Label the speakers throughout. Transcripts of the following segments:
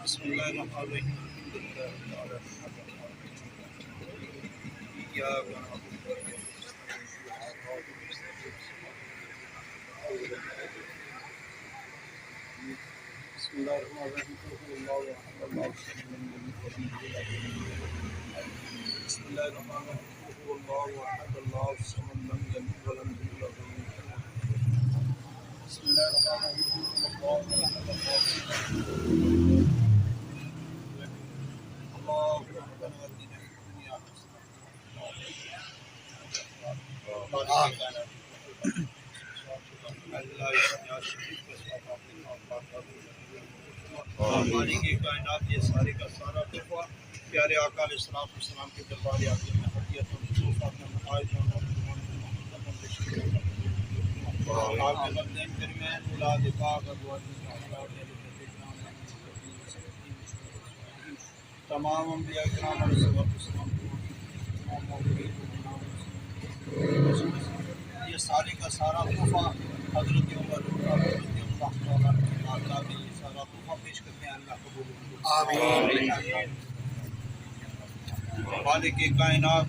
Speaker 1: بسم الله الرحمن الرحيم بسم الله الرحمن الرحيم بسم الله الرحمن الرحيم هو الله احد الله الصمد لم يلد ولم يولد ولم يكن له بسم الله الرحمن الرحيم هو الله احد الله الله ربنا اتنا في الدنيا حسنه مالک کائنات یہ سارے کا سارا تحفہ پیارے آقا علیہ السلام کے دربار آتے ہیں ہدیت آپ کے والدین کریم اولاد پاک تمام انبیاء کرام علیہ السلام یہ سارے کا سارا تحفہ حضرت عمر حضرت اللہ تعالیٰ کے اللہ میں یہ سارا تحفہ پیش کرتے ہیں اللہ قبول آمین مالک کائنات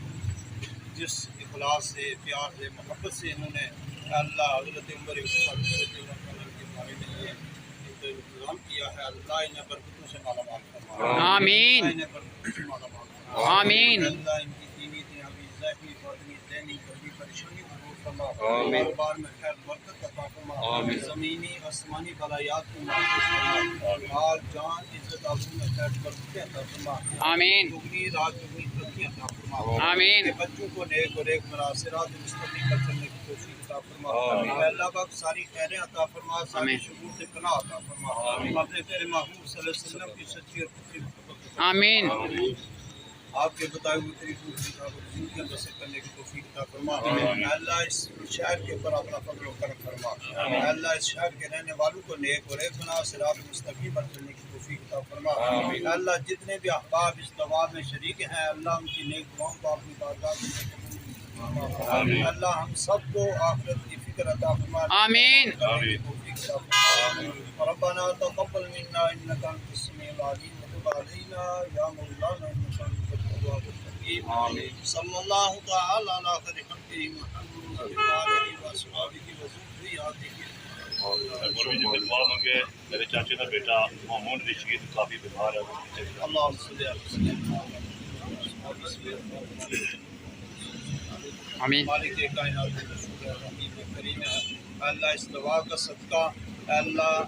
Speaker 1: جس اخلاص سے پیار سے محبت سے انہوں نے اللہ حضرت عمر کے بارے میں یہ انتظام کیا ہے اللہ انہیں برکتوں سے مالا مال فرما
Speaker 2: آمین
Speaker 1: انہیں برکتوں سے مالا مال فرما
Speaker 2: آمین
Speaker 1: اللہ ان کی دینی دنیاوی ذہنی باطنی ذہنی قلبی پریشانی کو دور فرما کاروبار میں خیر برکت عطا فرما زمینی آسمانی بلایات کو محفوظ فرما مال جان عزت آبرو میں خیر برکت عطا فرما
Speaker 2: آمین
Speaker 1: دگنی رات دگنی ترقی عطا فرما
Speaker 2: آمین
Speaker 1: کہ بچوں کو نیک اور ایک مناصرات مستقیم پر چلنے کی توفیق عطا فرما اے اللہ پاک ساری خیریں عطا فرما ساری شرور سے پناہ عطا فرما اپنے پیارے محبوب صلی اللہ علیہ وسلم کی سچی اور پکی محبت
Speaker 2: آمین
Speaker 1: آپ کے بتائے ہوئے طریقوں کی زندگی بسر کرنے کی توفیق عطا فرما اے اللہ اس شہر کے اوپر اپنا فضل و کرم فرما اے اللہ اس شہر کے رہنے والوں کو نیک اور ایک بنا صراط مستقیم پر چلنے کی توفیق عطا فرما اے اللہ جتنے بھی احباب اس دعا میں شریک ہیں اللہ ان کی نیک دعاؤں کو اپنی بارگاہ میں قبول فرما اللہ ہم سب کو آخرت کی فکر عطا فرما
Speaker 2: آمین
Speaker 1: ربنا تقبل منا انك انت السميع العليم وتب علينا يا مولانا انك انت التواب الرحيم صلى الله تعالى على خير خلقه محمد وعلى واصحابه وذرياته
Speaker 3: مولوی جو بیمار ہوں گے میرے چاچے کا بیٹا محمود رشید کافی بیمار ہے
Speaker 1: اللهم صل على سيدنا
Speaker 2: آمین
Speaker 1: مالک کائنات رسول رحیم کریم ہے اللہ اس دعا کا صدقہ اللہ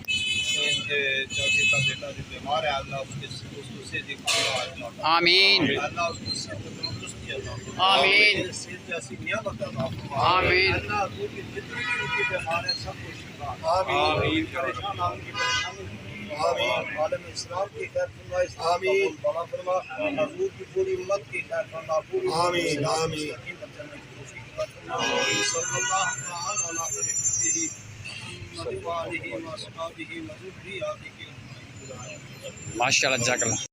Speaker 1: چاچے کا بیٹا جو بیمار ہے اللہ اس کے سے
Speaker 2: آمین
Speaker 1: اللہ اس کو صحت و تندرستی عطا فرما
Speaker 2: آمین
Speaker 1: صحت جیسی نعمت عطا فرما
Speaker 2: آمین
Speaker 1: اللہ حضور کی جتنی بھی ان کی بیمار ہے سب کو شفا آمین پریشان عالم کی پریشانی آمین عالم اسلام کی خیر فرما اسلام قبول بنا فرما حضور کی پوری امت کی خیر فرما پوری آمین آمین صلی اللہ تعالی علی خیر خلقہ محمد وآلہ وصحبہ وذریاتہ
Speaker 2: ماشاء اللہ جزاک اللہ